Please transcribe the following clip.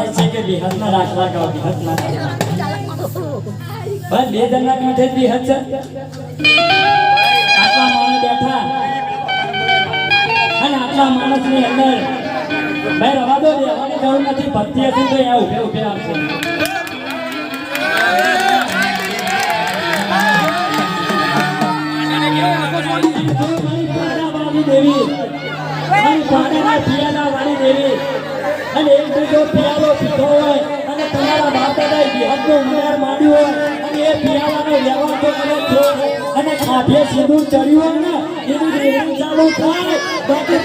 થાય છે કે બિહારના રાખવા ગાવ બિહારના બસ બે જણના કાંઠે બિહાર છે આટલા માણસ બેઠા અને આટલા માણસની અંદર ભાઈ રવા દો રહેવાની જરૂર નથી ભક્તિ હતી તો અહીંયા ઉભે ઉભે આવશે દેવી પાણીના પિયાલા વાળી દેવી અને એક બીજો પિયાલો પીધો હોય અને તમારા બાપ દાદાએ બિહારનો ઉનાળ માંડ્યું હોય અને એ પિયાલાનો વ્યવહાર તો તમે છો અને કાઢે સિંદૂર ચડ્યું હોય ને એની રેડી ચાલુ થાય બાકી